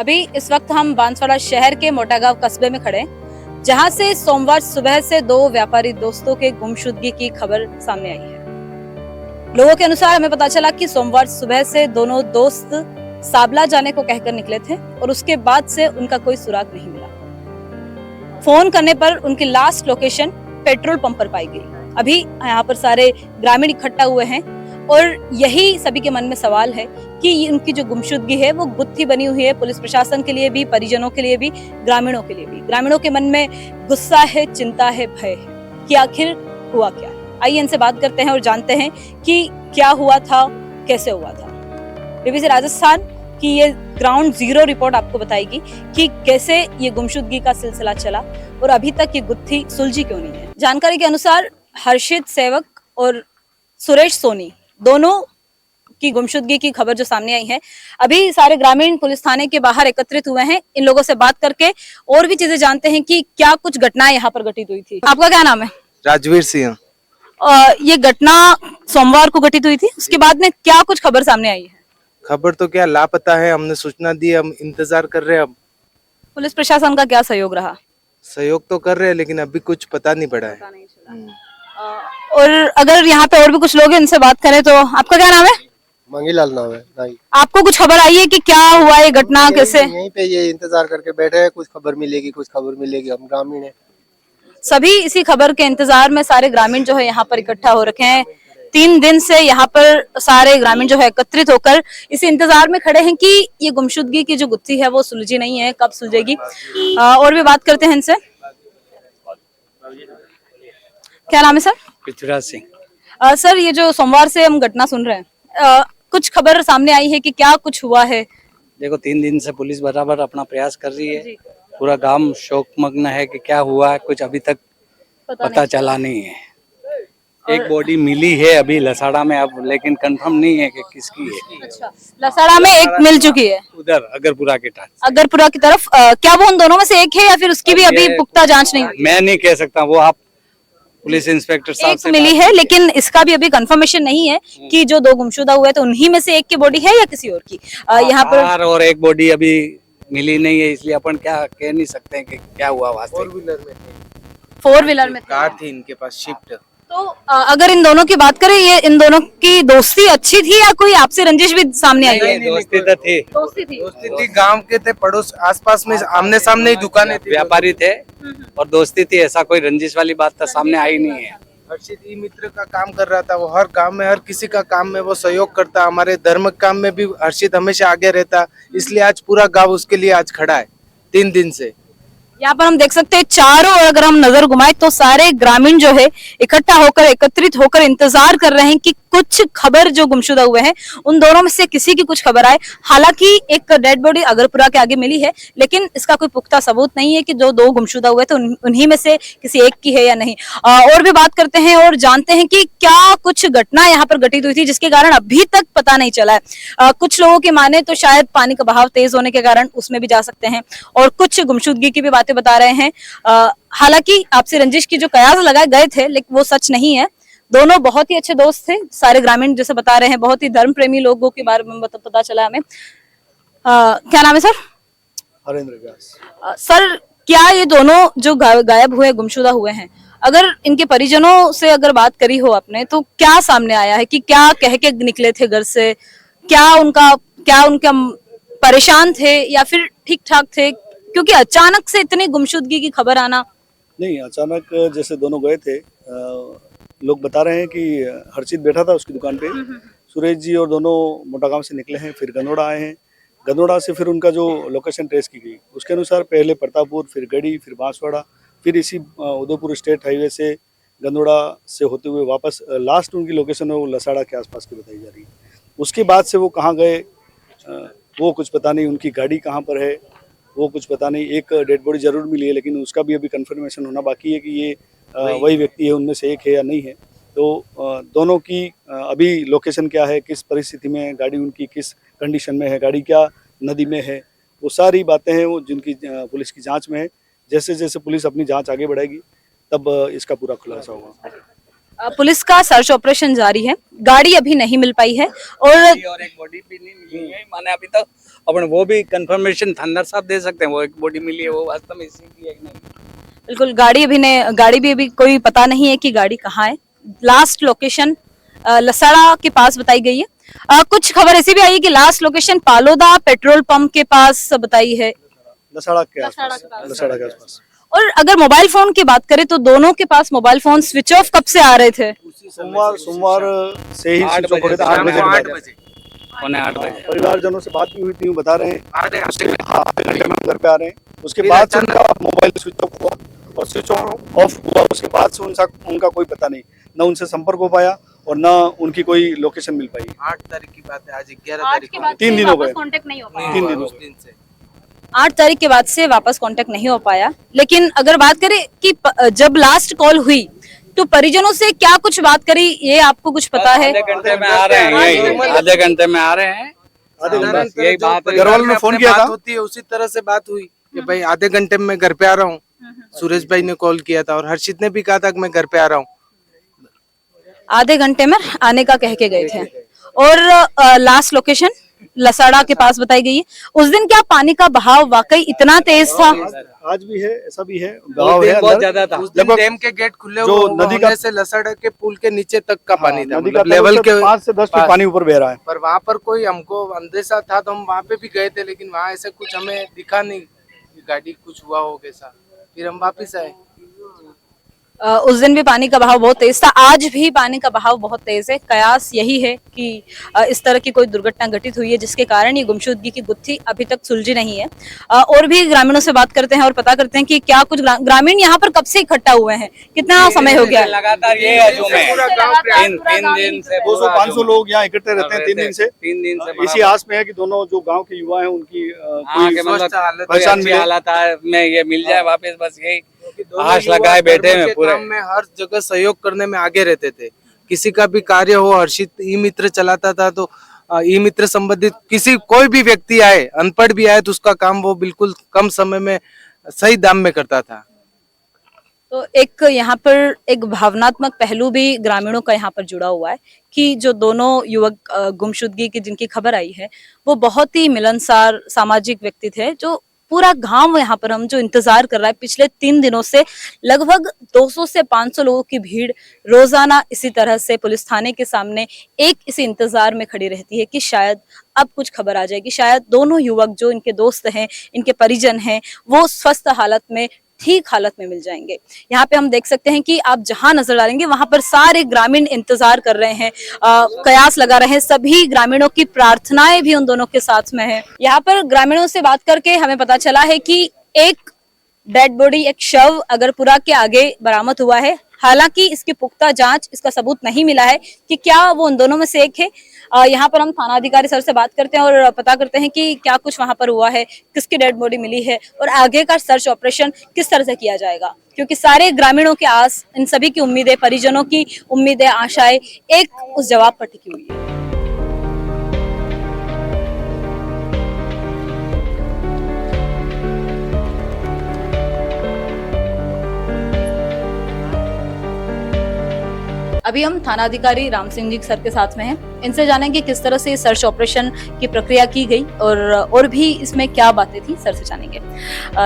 अभी इस वक्त हम बांसवाड़ा शहर के मोटागांव कस्बे में खड़े हैं, जहां से सोमवार सुबह से दो व्यापारी दोस्तों के गुमशुदगी की खबर सामने आई है। लोगों के अनुसार हमें पता चला कि सोमवार सुबह से दोनों दोस्त साबला जाने को कहकर निकले थे और उसके बाद से उनका कोई सुराग नहीं मिला। फोन करने पर उनकी लास्ट लोकेशन पेट्रोल पंप पर पाई गई। अभी यहाँ पर सारे ग्रामीण इकट्ठा हुए हैं और यही सभी के मन में सवाल है कि उनकी जो गुमशुदगी है वो गुत्थी बनी हुई है पुलिस प्रशासन के लिए भी, परिजनों के लिए भी, ग्रामीणों के लिए भी। ग्रामीणों के मन में गुस्सा है, चिंता है, भय है कि आखिर हुआ क्या है। आइए इनसे बात करते हैं और जानते हैं कि क्या हुआ था, कैसे हुआ था। बीबीसी राजस्थान की ये ग्राउंड जीरो रिपोर्ट आपको बताएगी कि कैसे ये गुमशुदगी का सिलसिला चला और अभी तक ये गुत्थी सुलझी क्यों नहीं है। जानकारी के अनुसार हर्षित सेवक और सुरेश सोनी दोनों की गुमशुदगी की खबर जो सामने आई है, अभी सारे ग्रामीण पुलिस थाने के बाहर एकत्रित हुए हैं। इन लोगों से बात करके और भी चीजें जानते हैं कि क्या कुछ घटनाएं यहाँ पर घटित हुई थी। आपका क्या नाम है? राजवीर सिंह। ये घटना सोमवार को घटित हुई थी, उसके बाद में क्या कुछ खबर सामने आई है? खबर तो क्या, लापता है। हमने सूचना दी, हम इंतजार कर रहे हैं। अब पुलिस प्रशासन का क्या सहयोग रहा? सहयोग तो कर रहे हैं लेकिन अभी कुछ पता नहीं पड़ा है। और अगर यहाँ पे और भी कुछ लोग हैं, इनसे बात करें तो आपका क्या नाम है? मंगीलाल नाम है। नहीं, आपको कुछ खबर आई है कि क्या हुआ ये घटना, कैसे? यहीं पे ये इंतजार करके बैठे हैं, कुछ खबर मिलेगी कुछ खबर मिलेगी। हम ग्रामीण हैं, सभी इसी खबर के इंतजार में सारे ग्रामीण जो है यहाँ पर इकट्ठा हो रखे हैं। 3 दिन से यहाँ पर सारे ग्रामीण जो है एकत्रित होकर इसी इंतजार में खड़े हैं कि ये गुमशुदगी की जो गुत्थी है वो सुलझी नहीं है, कब सुलझेगी। और भी बात करते हैं इनसे। क्या नाम है सर? पृथ्वीराज सिंह। सर, ये जो सोमवार से हम घटना सुन रहे हैं, कुछ खबर सामने आई है कि क्या कुछ हुआ है? देखो, 3 दिन से पुलिस बराबर अपना प्रयास कर रही है। पूरा गांव शोकमग्न है कि क्या हुआ है, कुछ अभी तक पता चला नहीं है। एक बॉडी मिली है अभी लसाड़ा में अब, लेकिन कंफर्म नहीं है कि किसकी है। अच्छा, लसाड़ा में एक मिल चुकी है, उधर अगरपुरा की तरफ। अगरपुरा की तरफ। क्या वो उन दोनों में से एक है या फिर उसकी भी अभी पुख्ता जांच नहीं हुई? मैं नहीं कह सकता, वो आप पुलिस इंस्पेक्टर साहब एक से मिली है, लेकिन इसका भी अभी कंफर्मेशन नहीं है कि जो 2 गुमशुदा हुए तो उन्हीं में से एक की बॉडी है या किसी और की। यहाँ पर और एक बॉडी अभी मिली नहीं है, इसलिए अपन क्या कह नहीं सकते हैं कि क्या हुआ वास्तव। 4 व्हीलर में कार थी इनके पास, शिफ्ट। तो अगर इन दोनों की बात करें, ये इन दोनों की दोस्ती अच्छी थी या कोई आपसी रंजिश भी सामने आई है? दोस्ती तो थी, दोस्ती थी। दोस्ती थी, गांव के थे, पड़ोस आसपास में आमने सामने ही दुकानें थी, व्यापारी थे और दोस्ती थी। ऐसा कोई रंजिश वाली बात तो सामने आई नहीं है। हर्षित ई मित्र का काम कर रहा था। वो हर काम में, हर किसी का काम में वो सहयोग करता। हमारे धर्म काम में भी हर्षित हमेशा आगे रहता, इसलिए आज पूरा गांव उसके लिए आज खड़ा है 3 दिन से। यहाँ पर हम देख सकते हैं चारों ओर अगर हम नजर घुमाएं तो सारे ग्रामीण जो है इकट्ठा होकर, एकत्रित होकर इंतजार कर रहे हैं कि कुछ खबर जो गुमशुदा हुए हैं उन दोनों में से किसी की कुछ खबर आए। हालांकि एक डेड बॉडी अगरपुरा के आगे मिली है, लेकिन इसका कोई पुख्ता सबूत नहीं है कि जो 2 गुमशुदा हुए तो उन्हीं में से किसी एक की है या नहीं। और भी बात करते हैं और जानते हैं कि क्या कुछ घटना यहाँ पर घटित हुई थी जिसके कारण अभी तक पता नहीं चला है। कुछ लोगों की माने तो शायद पानी का बहाव तेज होने के कारण उसमें भी जा सकते हैं और कुछ गुमशुदगी की भी बातें बता रहे हैं। हालांकि आपसे रंजिश की जो कयास लगाए गए थे, लेकिन वो सच नहीं है। दोनों बहुत ही अच्छे दोस्त थे। सारे ग्रामीण जैसे बता रहे हैं, बहुत ही धर्म प्रेमी लोगों के बारे में पता चला हमें। क्या नाम है सर? हरेंद्र व्यास। सर, क्या ये दोनों जो गायब हुए, गुमशुदा हुए हैं, अगर इनके परिजनों से अगर बात करी हो आपने तो क्या सामने आया है कि क्या कह के निकले थे घर से? क्या उनका परेशान थे या फिर ठीक ठाक थे? क्योंकि अचानक से इतनी गुमशुदगी की खबर आना। नहीं, अचानक जैसे दोनों गए थे, लोग बता रहे हैं कि हर्षित बैठा था उसकी दुकान पे। सुरेश जी और दोनों मोटागांव से निकले हैं, फिर गंदोड़ा आए हैं। गंदोड़ा से फिर उनका जो लोकेशन ट्रेस की गई, उसके अनुसार पहले प्रतापपुर, फिर गढ़ी, फिर बांसवाड़ा, फिर इसी उदयपुर स्टेट हाईवे से गंदोड़ा से होते हुए वापस लास्ट उनकी लोकेशन है वो लसाड़ा के आसपास की बताई जा रही है। उसके बाद से वो कहाँ गए वो कुछ पता नहीं, उनकी गाड़ी कहाँ पर है वो कुछ पता नहीं। एक डेड बॉडी जरूर मिली है, लेकिन उसका भी अभी कंफर्मेशन होना बाकी है कि ये वही व्यक्ति है, उनमें से एक है या नहीं है। तो दोनों की अभी लोकेशन क्या है, किस परिस्थिति में है गाड़ी, उनकी किस कंडीशन में है गाड़ी, क्या नदी में है, वो सारी बातें हैं वो जिनकी पुलिस की जांच में है। जैसे जैसे पुलिस अपनी जांच आगे बढ़ाएगी तब इसका पूरा खुलासा होगा। पुलिस का सर्च ऑपरेशन जारी है, गाड़ी अभी नहीं मिल पाई है और और एक बॉडी भी नहीं मिली है, माने अभी तक अपन वो भी कंफर्मेशन थानेदार साहब दे सकते हैं, वो एक बॉडी मिली है वो वास्तव में इसी की है कि नहीं। बिल्कुल गाड़ी भी अभी कोई पता नहीं है कि गाड़ी कहाँ है। लास्ट लोकेशन लसाड़ा के पास बताई गई है। कुछ खबर ऐसी भी आई है कि last location Paloda petrol pump के पास बताई है। लसाड़ा के आसपास। और अगर मोबाइल फोन की बात करें तो दोनों के पास मोबाइल फोन स्विच ऑफ कब से आ रहे थे? सोमवार से ही स्विच ऑफ हो गए थे, 8 बजे के बाद। पौने 8 बजे परिवारजनों से बात भी हुई थी, वो बता रहे हैं आधे घंटे में घर पे आ रहे हैं। उसके बाद से उनका मोबाइल स्विच ऑफ हुआ और स्विच ऑफ हुआ उसके बाद से उनका कोई पता नहीं, न उनसे संपर्क हो पाया और न उनकी कोई लोकेशन मिल पाई। 8 तारीख की बात है, आज 11 तारीख के बाद 3 दिन हो गए। कांटेक्ट नहीं हो पाया। 3 दिन हो उस गए। दिन से 8 तारीख के बाद से वापस कांटेक्ट नहीं हो पाया। लेकिन अगर बात करें कि जब लास्ट कॉल हुई तो परिजनों से क्या कुछ बात करी, ये आपको कुछ पता है? आधे घंटे में आ रहे हैं, आधे घंटे में आ रहे हैं। बस यही बात है। घर वालों ने फोन किया था, होती है उसी तरह से बात हुई कि भाई आधे घंटे में मैं घर पे आ रहा हूँ। सुरेश भाई ने कॉल किया था और हर्षित ने भी कहा था कि मैं घर पे आ रहा हूँ। आधे घंटे में आने का कह के गए थे। और लास्ट लोकेशन लसाड़ा के पास बताई गई है। उस दिन क्या पानी का बहाव वाकई इतना तेज था? आज भी है, ऐसा भी है, उस बहाव दिन है बहुत अंदर। ज्यादा था। उस दिन डैम के गेट खुले जो हुए नदी का- होने से लसड़ा के पुल के नीचे तक का पानी था, नदी का मतलब लेवल के 5 से 10 फीट पानी ऊपर बह रहा है। पर वहाँ पर कोई हमको अंदेशा था तो हम वहाँ पे भी गए थे, लेकिन वहाँ ऐसे कुछ हमें दिखा नहीं कि गाड़ी कुछ हुआ हो कैसा। फिर हम वापिस आए। उस दिन भी पानी का बहाव बहुत तेज था, आज भी पानी का बहाव बहुत तेज है। कयास यही है कि इस तरह की कोई दुर्घटना घटित हुई है जिसके कारण ये गुमशुदगी की गुत्थी अभी तक सुलझी नहीं है। और भी ग्रामीणों से बात करते हैं और पता करते हैं कि क्या कुछ ग्रामीण यहाँ पर कब से इकट्ठा हुए हैं, कितना समय हो गया है? लगातार ये हजूम है, तीन दिन से 200-500 लोग यहाँ इकट्ठे रहते हैं 3 दिन से। 3 दिन से इसी आस में है कि दोनों जो गांव के युवा हैं उनकी हाँ, कोई के मतलब स्वस्थ हालत कोई पहचान अच्छी मिले। हालत में ये मिल जाए वापस, बस यही दोनों आश युवा लगाए बैठे धर्म हैं के पूरे। काम में हर जगह सहयोग करने में आगे रहते थे। किसी का भी कार्य हो, हर्षित ई मित्र चलाता था तो ई मित्र संबंधित किसी कोई भी व्यक्ति आए, अनपढ़ भी आए तो उसका काम वो बिल्कुल कम समय में सही दाम में करता था। तो एक यहाँ पर एक भावनात्मक पहलू भी ग्रामीणों का यहाँ पर जुड़ा हुआ है कि जो दोनों युवक गुमशुदगी की जिनकी खबर आई है वो बहुत ही मिलनसार सामाजिक व्यक्ति थे। जो पूरा गांव यहाँ पर हम जो इंतजार कर रहा है पिछले 3 दिनों से, लगभग 200 से 500 लोगों की भीड़ रोजाना इसी तरह से पुलिस थाने के सामने एक इसी इंतजार में खड़ी रहती है कि शायद अब कुछ खबर आ जाएगी, शायद दोनों युवक जो इनके दोस्त हैं, इनके परिजन हैं, वो स्वस्थ हालत में, ठीक हालत में मिल जाएंगे। यहाँ पे हम देख सकते हैं कि आप जहां नजर डालेंगे वहां पर सारे ग्रामीण इंतजार कर रहे हैं, कयास लगा रहे हैं। सभी ग्रामीणों की प्रार्थनाएं भी उन दोनों के साथ में है। यहाँ पर ग्रामीणों से बात करके हमें पता चला है कि एक डेड बॉडी, एक शव अगरपुरा के आगे बरामद हुआ है। हालांकि इसकी पुख्ता जांच, इसका सबूत नहीं मिला है कि क्या वो उन दोनों में से एक है। यहाँ पर हम थाना अधिकारी सर से बात करते हैं और पता करते हैं कि क्या कुछ वहां पर हुआ है, किसकी डेड बॉडी मिली है और आगे का सर्च ऑपरेशन किस तरह से किया जाएगा। क्योंकि सारे ग्रामीणों की आस, इन सभी की उम्मीदें, परिजनों की उम्मीदें, आशाएं एक उस जवाब पर टिकी हुई है। अभी हम थाना अधिकारी राम सिंह जी सर के साथ में हैं। इनसे जानेंगे किस तरह से सर्च ऑपरेशन की प्रक्रिया की गई और भी इसमें क्या बातें थी, सर से जानेंगे।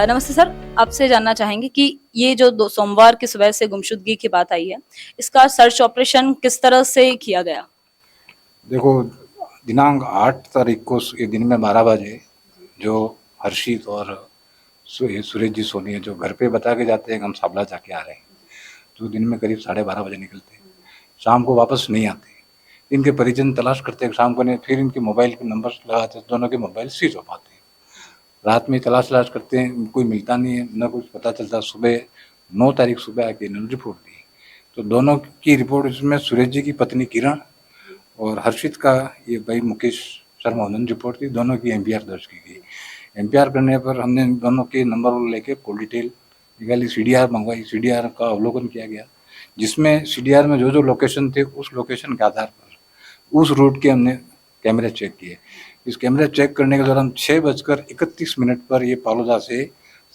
नमस्ते सर, आपसे जानना चाहेंगे कि ये जो सोमवार की सुबह से गुमशुदगी की बात आई है, इसका सर्च ऑपरेशन किस तरह से किया गया? देखो, दिनांक 8 तारीख को ये दिन में 12 बजे जो हर्षित और सुरेश जी सोनी जो घर पे बता के जाते हैं कि हम साबला जाके आ रहे हैं, तो दिन में करीब 12:30 बजे निकलते हैं, शाम को वापस नहीं आते। इनके परिजन तलाश करते हैं शाम को नहीं, फिर इनके मोबाइल के नंबर लगाते हैं, दोनों के मोबाइल स्विच ऑफ आते हैं। रात में तलाश करते हैं, कोई मिलता नहीं है, न कुछ पता चलता। सुबह 9 तारीख सुबह आके इन्होंने रिपोर्ट दी, तो दोनों की रिपोर्ट, इसमें सुरेश जी की पत्नी किरण और हर्षित का ये भाई मुकेश शर्मा, उन्होंने रिपोर्ट दी। दोनों की MPR दर्ज की गई। MPR करने पर हमने दोनों के नंबर लेके फुल डिटेल निकाली, CDR मंगवाई, CDR का अवलोकन किया गया, जिसमें CDR में जो लोकेशन थे उस लोकेशन के आधार पर उस रूट के हमने कैमरे चेक किए। इस कैमरे चेक करने के दौरान 6:31 पर ये पालोदा से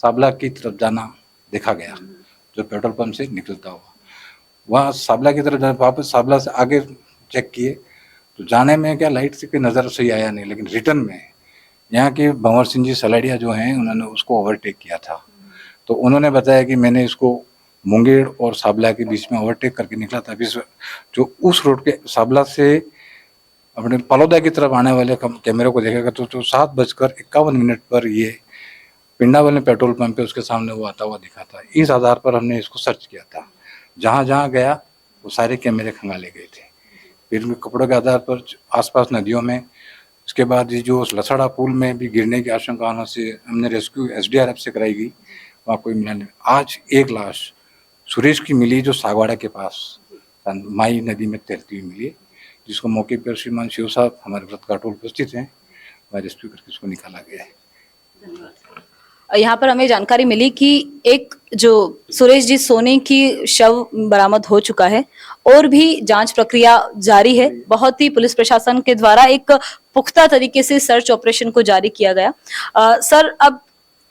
साबला की तरफ जाना देखा गया, जो पेट्रोल पंप से निकलता हुआ। वहाँ साबला की तरफ वापस साबला से आगे चेक किए तो जाने में क्या लाइट से कोई नज़र सही आया नहीं, लेकिन रिटर्न में यहाँ के भंवर सिंह जी सलाडिया जो हैं उन्होंने उसको ओवरटेक किया था। तो उन्होंने बताया कि मैंने इसको मुंगेर और साबला के बीच में ओवरटेक करके निकला था। अभी जो उस रोड के साबला से अपने पलौदा की तरफ आने वाले कैमरे को देखेगा तो 7:51 पर ये पिंडा वाले पेट्रोल पंप पे उसके सामने वो आता हुआ दिखा था। इस आधार पर हमने इसको सर्च किया था। जहाँ जहाँ गया वो सारे कैमरे खंगाले गए थे। फिर कपड़ों के आधार पर आसपास नदियों में, उसके बाद ये जो लसाड़ा पुल में भी गिरने की आशंका होने से हमने रेस्क्यू SDRF से कराई गई, वहाँ कोई मिला नहीं। आज एक लाश सुरेश की मिली जो सागवाड़ा के पास माई नदी में तैरती हुई मिली, जिसको मौके पर श्रीमान शिव साहब हमारे व्रत घाटों उपस्थित हैं, वहाँ रेस्क्यू करके उसको निकाला गया है। यहाँ पर हमें जानकारी मिली कि एक जो सुरेश जी सोनी की शव बरामद हो चुका है और भी जांच प्रक्रिया जारी है। बहुत ही पुलिस प्रशासन के द्वारा एक पुख्ता तरीके से सर्च ऑपरेशन को जारी किया गया। सर, अब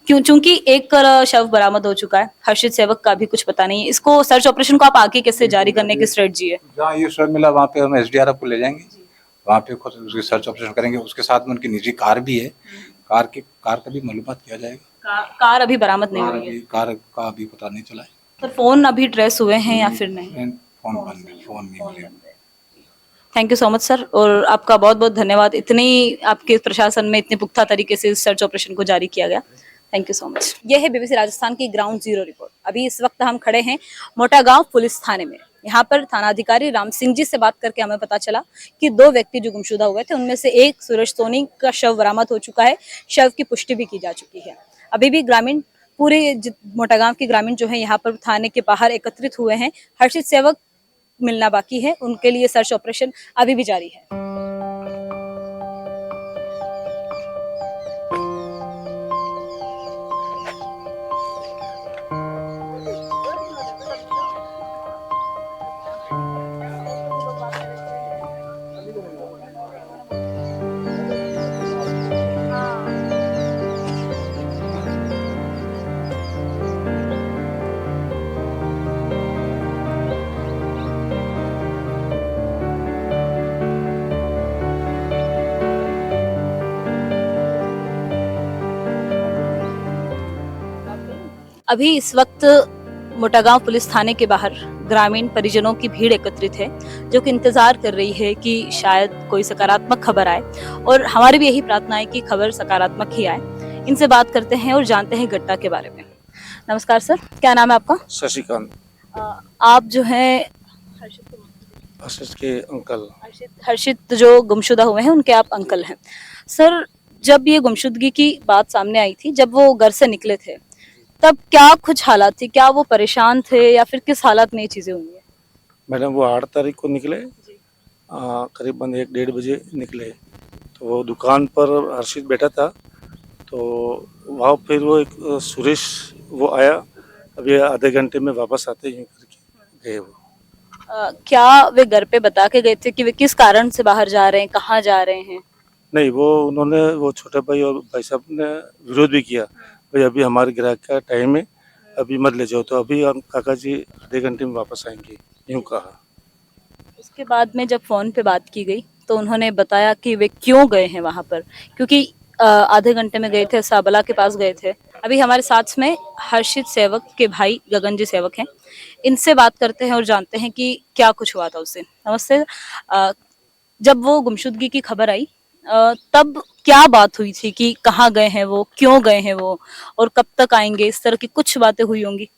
चूंकि एक शव बरामद हो चुका है, हर्षित सेवक का भी कुछ पता नहीं है, इसको सर्च ऑपरेशन को आप आगे कैसे जारी करने की स्ट्रेटजी है? जहाँ ये शव मिला वहाँ पे हम SDRF को ले जाएंगे, वहाँ पे खुद उसकी सर्च ऑपरेशन करेंगे। उसके साथ में उनकी निजी कार भी है, कार का भी मालूमात किया जाएगा। कार अभी बरामद नहीं हुई है, कार का अभी पता नहीं चला है। तो फोन अभी ट्रेस हुए हैं या फिर नहीं? फोन नहीं मिले। Thank you so much sir, और आपका बहुत बहुत धन्यवाद। इतनी आपके प्रशासन में इतने पुख्ता तरीके से इस सर्च ऑपरेशन को जारी किया गया। Thank you so much. यह है BBC राजस्थान की ग्राउंड जीरो रिपोर्ट। अभी इस वक्त हम खड़े हैं मोटा गांव पुलिस थाने में। यहाँ पर थानाधिकारी राम सिंह जी से बात करके हमें पता चला कि 2 व्यक्ति जो गुमशुदा हुए थे उनमें से एक सुरेश सोनी का शव बरामद हो चुका है। शव की पुष्टि भी की जा चुकी है। अभी भी ग्रामीण पूरे मोटा गांव के ग्रामीण जो है यहाँ पर थाने के बाहर एकत्रित हुए हैं। हर्षित सेवक मिलना बाकी है, उनके लिए सर्च ऑपरेशन अभी भी जारी है। अभी इस वक्त मोटागांव पुलिस थाने के बाहर ग्रामीण परिजनों की भीड़ एकत्रित है, जो कि इंतजार कर रही है कि शायद कोई सकारात्मक खबर आए, और हमारी भी यही प्रार्थना है कि खबर सकारात्मक ही आए। इनसे बात करते हैं और जानते हैं घटना के बारे में। नमस्कार सर, क्या नाम है आपका? शशिकांत, आप जो है हर्षित के अंकल। हर्षित जो गुमशुदा हुए हैं उनके आप अंकल हैं। सर, जब ये गुमशुदगी की बात सामने आई थी, जब वो घर से निकले थे, तब क्या कुछ हालात थी? क्या वो परेशान थे या फिर किस हालत में ये चीजें हुई है? मैडम, वो 8 तारीख को निकले, करीबन 1-1:30 बजे निकले। तो वो दुकान पर हर्षित बैठा था, तो वहाँ फिर वो एक सुरेश वो आया, अभी आधे घंटे में वापस आते ही करके गए वो। क्या वे घर पे बता के गए थे कि वे किस कारण से बाहर जा रहे हैं, कहाँ जा रहे हैं? नहीं, उन्होंने वो छोटे भाई और भाई साहब ने विरोध भी किया, भाई अभी हमारे ग्राहक का टाइम है, अभी मत ले जाओ। तो अभी हम काका जी आधे घंटे में वापस आएंगे, यूँ कहा। उसके बाद में जब फोन पे बात की गई तो उन्होंने बताया कि वे क्यों गए हैं वहां पर, क्योंकि आधे घंटे में गए थे, साबला के पास गए थे। अभी हमारे साथ में हर्षित सेवक के भाई गगन जी सेवक हैं, इनसे बात करते हैं और जानते हैं कि क्या कुछ हुआ था उससे। नमस्ते। जब वो गुमशुदगी की खबर आई तब क्या बात हुई थी कि कहाँ गए हैं वो, क्यों गए हैं वो, और कब तक आएंगे? इस तरह की कुछ बातें हुई होंगी।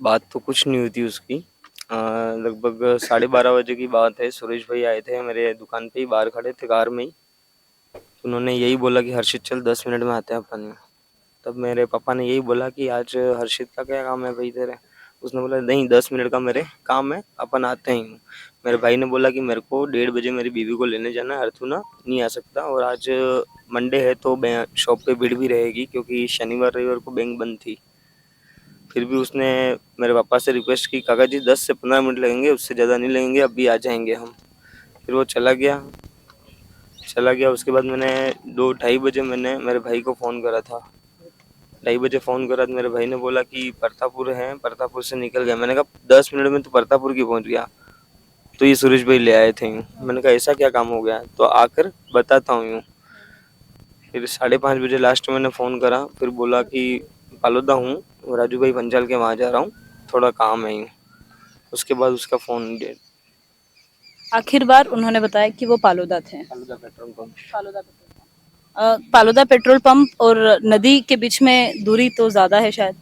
बात तो कुछ नहीं हुई थी उसकी। लगभग 12:30 बजे की बात है। सुरेश भाई आए थे मेरे दुकान पे ही, बाहर खड़े थे कार में ही। उन्होंने यही बोला कि हर्षित चल 10 मिनट में आते हैं अपन। तब मेरे पापा ने यही बोला कि आज हर्षित का क्या काम है भाई तेरे? उसने बोला नहीं, 10 मिनट का मेरे काम है, अपन आते हैं। मेरे भाई ने बोला कि मेरे को 1:30 बजे मेरी बीवी को लेने जाना है, अर्थुना नहीं आ सकता, और आज मंडे है तो शॉप पे भीड़ भी रहेगी, क्योंकि शनिवार रविवार को बैंक बंद थी। फिर भी उसने मेरे पापा से रिक्वेस्ट की, काका जी 10 से 15 मिनट लगेंगे, उससे ज़्यादा नहीं लगेंगे, अभी आ जाएंगे हम। फिर वो चला गया। उसके बाद मैंने 2-2:30 बजे मैंने मेरे भाई को फ़ोन करा था, 2:30 बजे फ़ोन करा तो मेरे भाई ने बोला कि परतापुर है, परतापुर से निकल गया। मैंने कहा 10 मिनट में तो परतापुर की पहुंच गया, तो ये सुरेश भाई ले आए थे यूँ। मैंने कहा ऐसा क्या काम हो गया, तो आकर बताता हूँ यूँ। फिर 5:30 बजे लास्ट मैंने फ़ोन करा, फिर बोला कि पालोदा हूँ, राजू भाई पंचाल के वहाँ जा रहा हूँ, थोड़ा काम है यूँ। उसके बाद उसका फ़ोन डेड। आखिर बार उन्होंने बताया कि वो पालोदा थे। Paloda petrol pump. Paloda petrol pump और नदी के बीच में दूरी तो ज्यादा है शायद।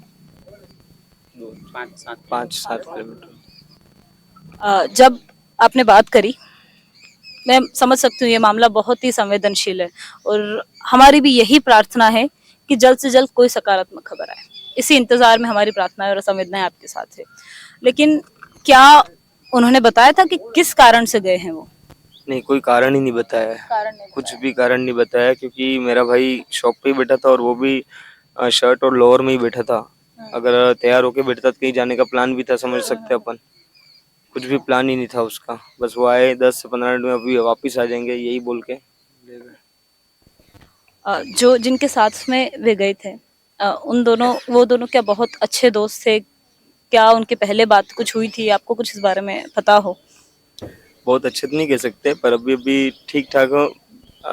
5-7 किलोमीटर। जब आपने बात करी, मैं समझ सकती हूँ ये मामला बहुत ही संवेदनशील है और हमारी भी यही प्रार्थना है कि जल्द से जल्द कोई सकारात्मक खबर आए। इसी इंतजार में हमारी प्रार्थनाएं और संवेदनाएं आपके साथ है। लेकिन क्या उन्होंने बताया था कि किस कारण से गए हैं वो? नहीं, कोई कारण ही नहीं बताया है, कारण नहीं कुछ भी कारण नहीं बताया, क्योंकि मेरा भाई शॉप पे ही बैठा था और वो भी शर्ट और लोअर में ही बैठा था। अगर तैयार होके बैठता तो कहीं जाने का प्लान भी था, समझ सकते अपन। कुछ भी प्लान ही नहीं था उसका, बस वो आए 10 से 15 मिनट में अभी वापस आ जाएंगे यही बोल के ले गए। जो जिनके साथ में वे गए थे, वो दोनों क्या बहुत अच्छे दोस्त थे? क्या उनके पहले बात कुछ हुई थी? आपको कुछ इस बारे में पता हो? बहुत अच्छे तो नहीं कह सकते, पर अभी अभी ठीक ठाक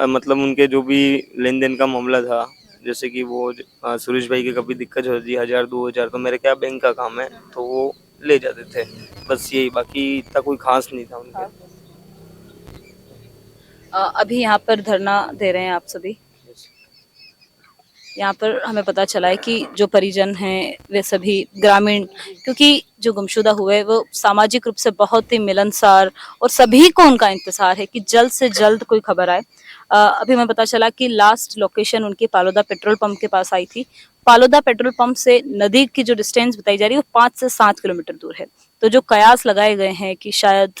मतलब उनके जो भी लेन देन का मामला था, जैसे कि वो सुरेश भाई की कभी दिक्कत होती 1000-2000, तो मेरे क्या बैंक का काम है तो वो ले जाते थे, बस यही। बाकी इतना कोई खास नहीं था उनके। अभी यहाँ पर धरना दे रहे हैं आप सभी। यहाँ पर हमें पता चला है कि जो परिजन हैं वे सभी ग्रामीण, क्योंकि जो गुमशुदा हुए वो सामाजिक रूप से बहुत ही मिलनसार और सभी को उनका इंतजार है कि जल्द से जल्द कोई खबर आए। अभी हमें पता चला कि लास्ट लोकेशन उनकी पालोदा पेट्रोल पंप के पास आई थी। पालोदा पेट्रोल पंप से नदी की जो डिस्टेंस बताई जा रही है वो 5 से 7 किलोमीटर दूर है। तो जो कयास लगाए गए हैं कि शायद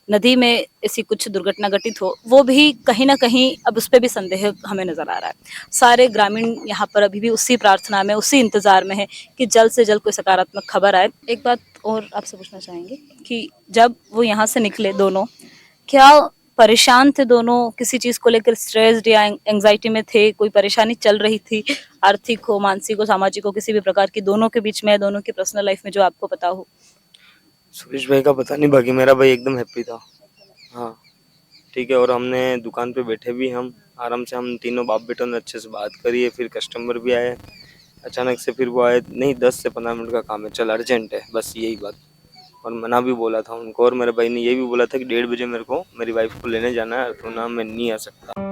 नदी में ऐसी कुछ दुर्घटना घटित हो, वो भी कहीं ना कहीं अब उस पर भी संदेह हमें नजर आ रहा है। सारे ग्रामीण यहाँ पर अभी भी उसी प्रार्थना में, उसी इंतजार में है कि जल्द से जल्द कोई सकारात्मक खबर आए। एक बात और आपसे पूछना चाहेंगे कि जब वो यहाँ से निकले दोनों, क्या परेशान थे दोनों? किसी चीज को लेकर स्ट्रेस्ड या एंजाइटी में थे? कोई परेशानी चल रही थी, आर्थिक हो, मानसिक हो, सामाजिक हो, किसी भी प्रकार की दोनों के बीच में, दोनों की पर्सनल लाइफ में जो आपको पता हो? सुरेश भाई का पता नहीं, बाकी मेरा भाई एकदम हैप्पी था। हाँ ठीक है, और हमने दुकान पे बैठे भी, हम आराम से, हम तीनों बाप बेटों ने अच्छे से बात करी है। फिर कस्टमर भी आए अचानक से, फिर वो आए, नहीं 10 से 15 मिनट का काम है, चल अर्जेंट है, बस यही बात। और मना भी बोला था उनको, और मेरे भाई ने ये भी बोला था कि 1:30 बजे मेरे को मेरी वाइफ को लेने जाना है, तो ना मैं नहीं आ सकता।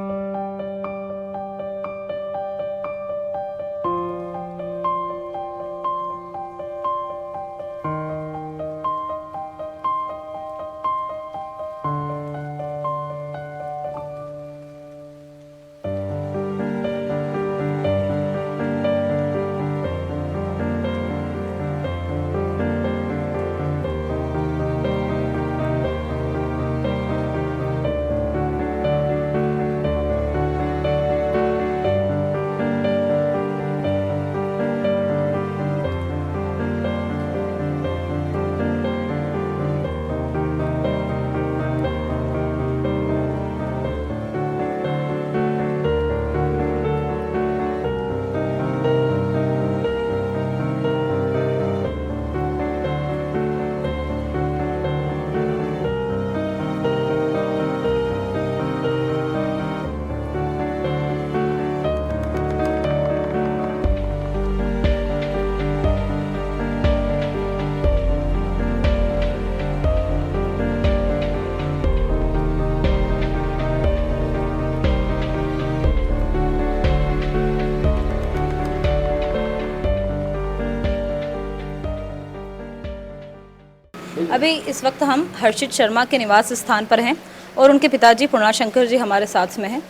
अभी इस वक्त हम हर्षित शर्मा के निवास स्थान पर हैं और उनके पिताजी पूर्णाशंकर जी हमारे साथ में हैं।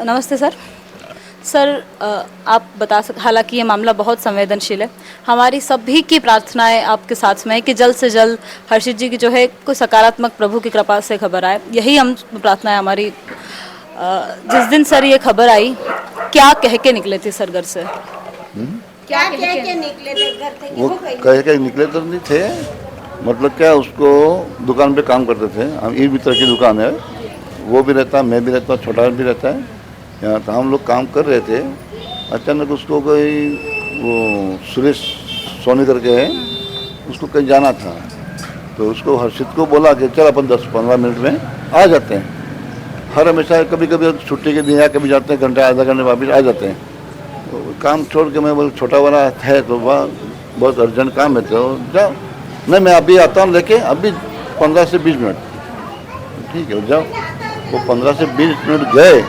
नमस्ते सर। सर, आप बता हालांकि ये मामला बहुत संवेदनशील है, हमारी सभी की प्रार्थनाएं आपके साथ में है कि जल्द से जल्द हर्षित जी की जो है कोई सकारात्मक प्रभु की कृपा से खबर आए, यही हम प्रार्थना है हमारी। जिस दिन सर ये खबर आई, क्या कह के निकले थे सर घर से? क्या कह के निकले थे घर से? वो कह के निकले तो नहीं थे, मतलब क्या, उसको दुकान पे काम करते थे, हम ई मित्र की दुकान है, वो भी रहता, मैं भी रहता, छोटा भी रहता है यहाँ, तो हम लोग काम कर रहे थे, अचानक उसको कोई वो सुरेश सोनी करके है, उसको कहीं जाना था, तो उसको हर्षित को बोला कि चल अपन 10-15 मिनट में आ जाते हैं। हर हमेशा कभी कभी छुट्टी के दिन या कभी जाते हैं, घंटा आधा घंटे वापस आ जाते हैं। तो काम छोड़ के मैं बोल छोटा वाला है तो वह बहुत अर्जेंट काम है तो जाओ। नहीं मैं अभी आता हूँ लेके, अभी 15 से 20 मिनट। ठीक है जाओ। वो 15 से 20 मिनट गए,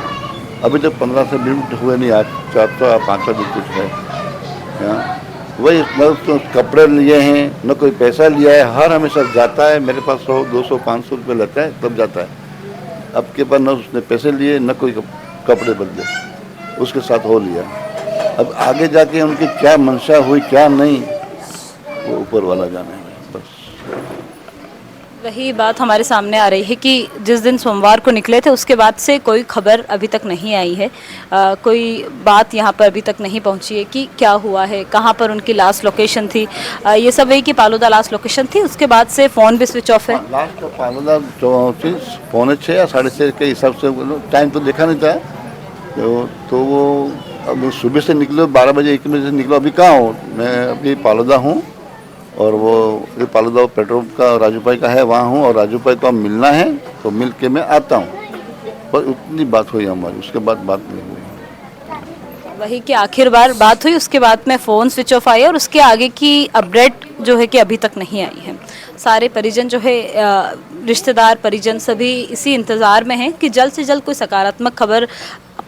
अभी तक 15 से 20 मिनट हुए नहीं, आज 4-5 दिन कुछ है यहाँ। वही मतलब तो कपड़े लिए हैं, न कोई पैसा लिया है, हर हमेशा जाता है मेरे पास 100, 200, 500 रुपये लेता है तब जाता है। अब के पास न उसने पैसे लिए न कोई कपड़े बदले, उसके साथ हो लिया। अब आगे जाके उनकी क्या मंशा हुई क्या नहीं, वो ऊपर वाला जाने में बस। वही बात हमारे सामने आ रही है कि जिस दिन सोमवार को निकले थे उसके बाद से कोई खबर अभी तक नहीं आई है। कोई बात यहाँ पर अभी तक नहीं पहुँची है कि क्या हुआ है, कहाँ पर उनकी लास्ट लोकेशन थी। ये सब है कि पालोदा लास्ट लोकेशन थी, उसके बाद से फ़ोन भी स्विच ऑफ है। लास्ट पालोदा 6:45 या 6:30 के हिसाब से टाइम तो देखा नहीं था। तो वो अब सुबह से निकलो 12 बजे 1 बजे से निकलो, अभी कहाँ हूँ मैं, अभी पालोदा हूँ। और वो ये पालोदा पेट्रोल का राजू भाई का है, वहाँ हूँ। और राजू भाई को अब मिलना है तो मिल के मैं आता हूँ, बस उतनी बात हुई हमारी, उसके बाद बात नहीं हुई। वही कि आखिर बार बात हुई, उसके बाद में फ़ोन स्विच ऑफ आई और उसके आगे की अपडेट जो है कि अभी तक नहीं आई है। सारे परिजन जो है, रिश्तेदार परिजन सभी इसी इंतज़ार में हैं कि जल्द से जल्द कोई सकारात्मक खबर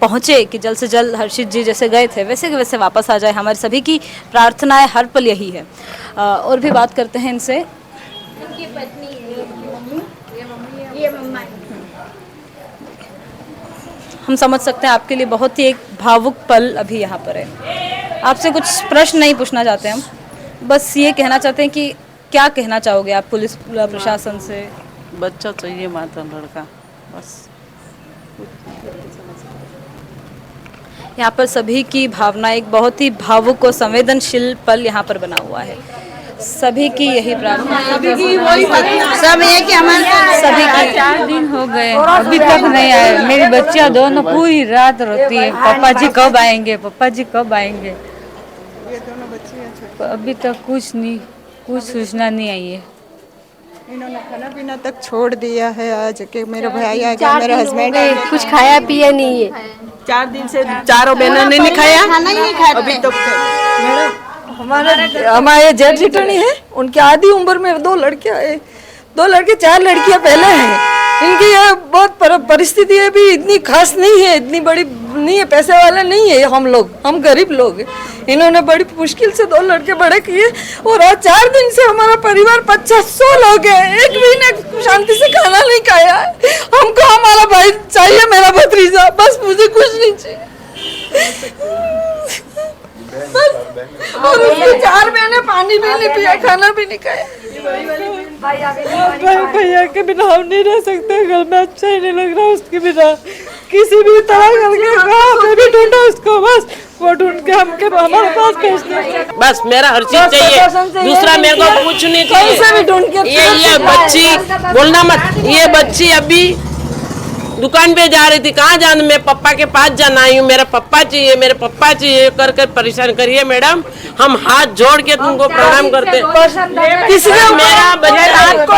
पहुँचे, कि जल्द से जल्द हर्षित जी जैसे गए थे वैसे के वैसे वापस आ जाए। हमारे सभी की प्रार्थनाएं हर पल यही है। और भी बात करते हैं इनसे। उनकी पत्नी है, ये मम्मा है। हम समझ सकते हैं आपके लिए बहुत ही एक भावुक पल अभी यहाँ पर है। आपसे कुछ प्रश्न नहीं पूछना चाहते हम, बस ये कहना चाहते हैं कि क्या कहना चाहोगे आप पुलिस प्रशासन से? बच्चा चाहिए, माता लड़का, बस। यहाँ पर सभी की भावना, एक बहुत ही भावुक और संवेदनशील पल यहाँ पर बना हुआ है। सभी की यही प्रार्थना है, सब ये कि हमारे सभी की 4 दिन हो गए अभी तक नहीं आए। मेरी बच्चियाँ दोनों पूरी रात रोती है, पापा जी कब आएंगे, पापा जी कब आएंगे। अभी तक कुछ नहीं, कुछ सूचना नहीं आई है। इन्होंने खाना पीना तक छोड़ दिया है। आज के मेरा भाई आ गया, मेरा हस्बैंड कुछ खाया पिया नहीं है। 4 दिन से चारों बहनों ने नहीं खाया, खाना ही नहीं खाते। अभी तो हमारे जेठ जिटनी है, उनकी आधी उम्र में 2 लड़कियां है, 2 लड़के 4 लड़कियां पहले हैं। इनकी ये बहुत परिस्थिति है भी इतनी खास नहीं है, इतनी बड़ी नहीं है, पैसे वाले नहीं है हम गरीब लोग हैं। इन्होंने बड़ी मुश्किल से 2 लड़के बड़े किए और आज 4 दिन से हमारा परिवार 500 लोग हैं, एक भी ने शांति से खाना नहीं खाया है। हमको हमारा भाई चाहिए, मेरा भतीजा, बस मुझे कुछ नहीं चाहिए। और उसकी 4 बहनें पानी भी नहीं पिया, खाना भी नहीं खाया। भैया के बिना हम नहीं रह सकते, घर में अच्छा ही नहीं लग रहा उसके बिना। किसी भी तरह करके कहाँ पे भी ढूंढा उसको, बस वो ढूंढ के हमारे पास भेजते। बस मेरा हर्षित चाहिए, दूसरा मेरे को कुछ नहीं चाहिए। ये बच्ची बोलना मत, ये बच्ची अभी दुकान पे जा रही थी, कहाँ जाना, मैं पापा के पास जाना आई हूँ, मेरा पापा चाहिए, मेरे पापा चाहिए कर कर परेशान करिए मैडम। हम हाथ जोड़ के तुमको प्रणाम करते हैं। इसलिए मेरा बच्चा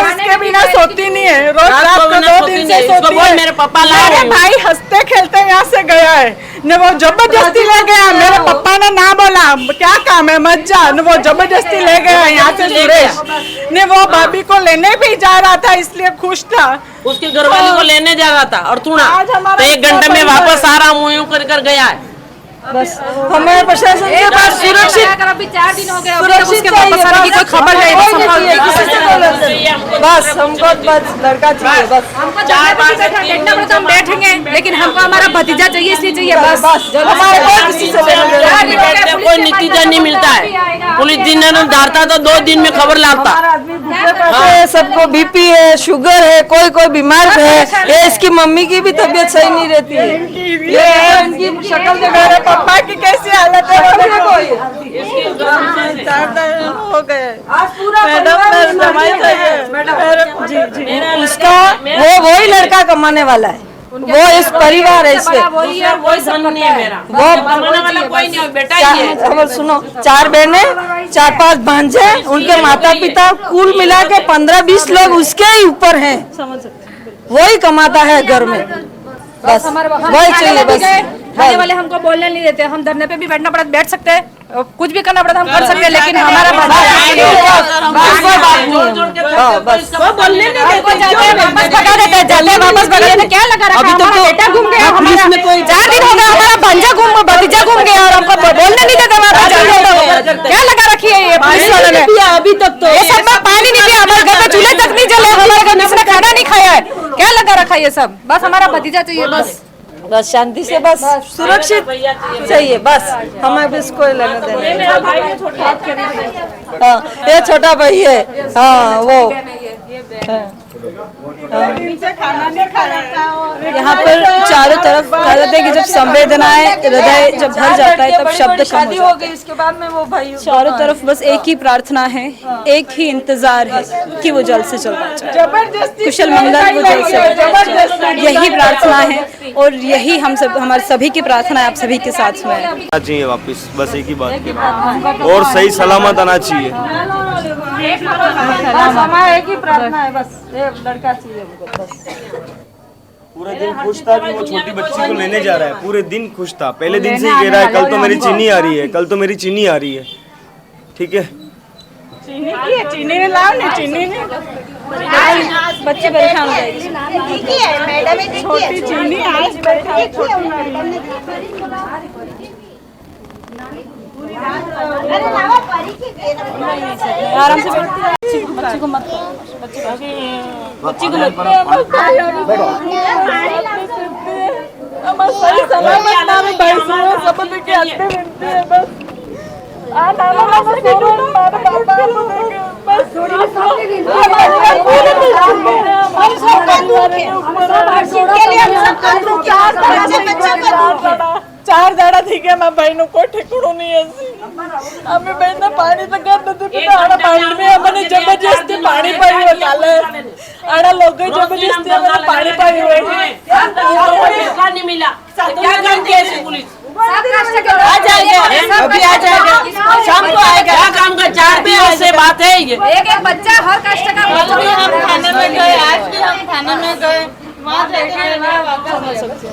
इसके बिना सोती नहीं है, रोज रात को 2 दिन से सोती है। मेरे पापा लाए हैं। भाई हंसते खेलते यहाँ से गया है, न वो जबरदस्ती ले गया। मेरे पापा ने ना बोला क्या काम है मत जा, न वो जबरदस्ती ले गया यहाँ से सुरेश ने। वो भाभी को लेने भी जा रहा था इसलिए खुश था, उसके घरवाली को लेने जा रहा था और तू ना तो 1 घंटे में वापस आ रहा हूँ यूं कर कर गया है। बस हमें प्रशासन के पास सुरक्षित, अभी 4 दिन हो गए, सुरक्षित चाहिए, कोई खबर नहीं, बस हमको बस लड़का चाहिए, बस। हमको 4 बार बैठना पड़े तो हम बैठेंगे, लेकिन हमको हमारा भतीजा चाहिए, इसलिए चाहिए बस। हमारे कोई किसी से कोई नतीजा नहीं मिलता है। पुलिस दिन धारता तो 2 दिन में खबर लाता। सबको बीपी है, शुगर है, कोई बीमार है। ये इसकी मम्मी की भी तबीयत सही नहीं रहती है। ये इनकी शक्ल मेरे पापा की कैसी हालत है हो गए। मैडम जी, उसका वो ही लड़का कमाने वाला है, वो इस परिवार है इसमें, वही है, वही धन है मेरा, वो कमाने वाला कोई नहीं है, बेटा ही है। अब सुनो, 4 बहने 4-5 भांजे, उनके माता पिता, कुल मिला के 15-20 लोग उसके ही ऊपर हैं। समझ सकते हैं। वही कमाता है घर में, बस वही चाहिए बस। खाने वाले हमको बोलने नहीं देते, हम धरने पे भी बैठना पड़ा बैठ सकते हैं, कुछ भी करना पड़ा हम कर सकते हैं, लेकिन हमारा कोई बात नहीं है, बस वो बोलने नहीं देते, वापस भगा देते हैं, जाते हैं वापस भगा देते हैं। क्या लगा रखा है? हमारा बेटा घूम गया, हमारा 4 दिन हो गया, हमारा भतीजा घूम गया और हमको बोलने नहीं देते वहाँ पे। क्या लगा रखी है ये पुलिस वालों ने? अभी तक तो ये सब में पानी नहीं पिया, हमारे घर में चूल्हे तक नहीं जले, हमारे घर में किसी ने खाना नहीं खाया है। क्या लगा रखा है ये सब? बस हमारा भतीजा चाहिए, बस शांति से, बस सुरक्षित चाहिए, बस हमें भी इसको लेने देना। हाँ, ये छोटा भाई है, हाँ वो यहाँ पर चारों तरफ कहते हैं कि जब संवेदनाएं हृदय जब भर जाता है तब शब्द कम शादी हो हो जाते गई, इसके बाद में वो भाई हैं। चारों तरफ बस एक ही प्रार्थना है, एक ही इंतजार है कि वो जल्द से जल्द आ जाए, कुशल मंगल वो जल्द से जल्द, यही प्रार्थना है और यही हम सब, हमारे सभी की प्रार्थना है, आप सभी के साथ में है। चाहिए वापस, बस एक ही बात, और सही सलामत आना चाहिए। हमारा एक ही प्रार्थना है, बस ये लड़का चाहिए हमको, बस। पूरे दिन खुश था कि वो छोटी बच्ची को लेने जा रहा है, पूरे दिन खुश था, पहले दिन से ही कह रहा है कल तो मेरी चीनी आ रही है, कल तो मेरी चीनी आ रही है, ठीक है। चीनी ने लाओ नहीं, चीनी ने बच्चे परेशान हो जाएंगे। छोटी चीनी आज आराम से बच्ची को मत बच्ची को मत चार दाड़ा थी गया मैं बहनों को ठिकड़ो नहीं ऐसी हमें बहन पानी तो कर देते थे आड़ा पानी में हमने जबरदस्ती पानी पाई हुआ काले आड़ा लोग जबरदस्ती हमने पानी पाई हुए नहीं मिला, क्या काम किया ऐसे पुलिस? आ जाएगा अभी आ जाएगा शाम को आएगा। क्या काम का 4 दिन से बात है ये। एक बच्चा हर कष्ट का हम थाने में गए, आज भी हम थाने में गए, वहाँ जाके वापस हो सकते हैं।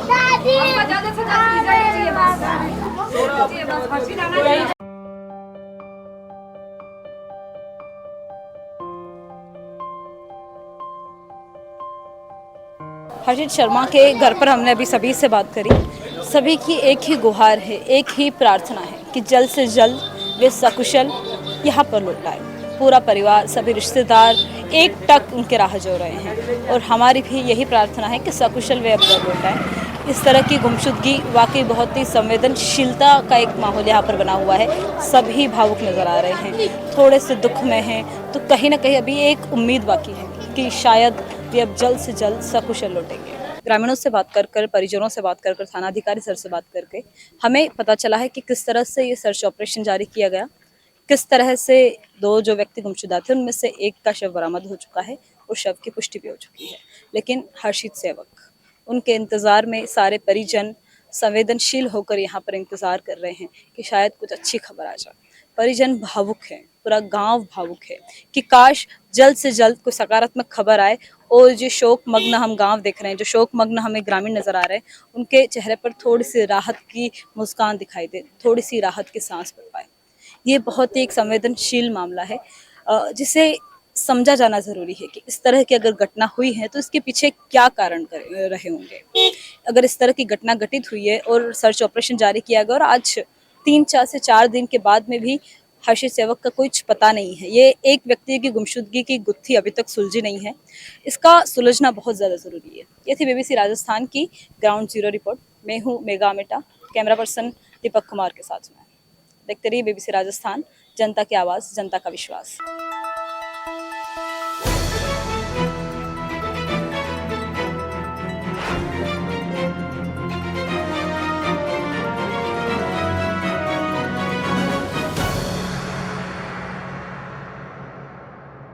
हर्षित शर्मा के घर पर हमने अभी सभी से बात करी, सभी की एक ही गुहार है, एक ही प्रार्थना है कि जल्द से जल्द वे सकुशल यहाँ पर लौट आए। पूरा परिवार, सभी रिश्तेदार एक टक उनके राह जो रहे हैं और हमारी भी यही प्रार्थना है कि सकुशल वे अब तक लौट आए। इस तरह की गुमशुदगी वाकई बहुत ही संवेदनशीलता का एक माहौल यहाँ पर बना हुआ है। सभी भावुक नज़र आ रहे हैं, थोड़े से दुख में हैं, तो कहीं ना कहीं अभी एक उम्मीद बाकी है कि शायद वे अब जल्द से जल्द सकुशल लौटेंगे। ग्रामीणों से बात कर परिजनों से बात कर थाना अधिकारी सर से बात करके हमें पता चला है कि किस तरह से ये सर्च ऑपरेशन जारी किया गया, किस तरह से 2 जो व्यक्ति गुमशुदा थे उनमें से एक का शव बरामद हो चुका है और शव की पुष्टि भी हो चुकी है। लेकिन हर्षित सेवक, उनके इंतज़ार में सारे परिजन संवेदनशील होकर यहाँ पर इंतज़ार कर रहे हैं कि शायद कुछ अच्छी खबर आ जाए। परिजन भावुक हैं, पूरा गांव भावुक है कि काश जल्द से जल्द कोई सकारात्मक खबर आए और जो शोक मग्न हम गांव देख रहे हैं, जो शोक मग्न हमें ग्रामीण नज़र आ रहे हैं, उनके चेहरे पर थोड़ी सी राहत की मुस्कान दिखाई दे, थोड़ी सी राहत की सांस पड़ पाए। ये बहुत ही एक संवेदनशील मामला है जिसे समझा जाना ज़रूरी है कि इस तरह की अगर घटना हुई है तो इसके पीछे क्या कारण रहे होंगे। अगर इस तरह की घटना घटित हुई है और सर्च ऑपरेशन जारी किया गया और आज 3 से 4 दिन के बाद में भी हर्षित सेवक का कुछ पता नहीं है, ये एक व्यक्ति की गुमशुदगी की गुत्थी अभी तक सुलझी नहीं है, इसका सुलझना बहुत ज़्यादा ज़रूरी है। ये थी BBC राजस्थान की ग्राउंड जीरो रिपोर्ट। मैं हूँ mega अमेटा, camera person Deepak Kumar के साथ में। देखते रहिए BBC राजस्थान, जनता की आवाज़, जनता का विश्वास।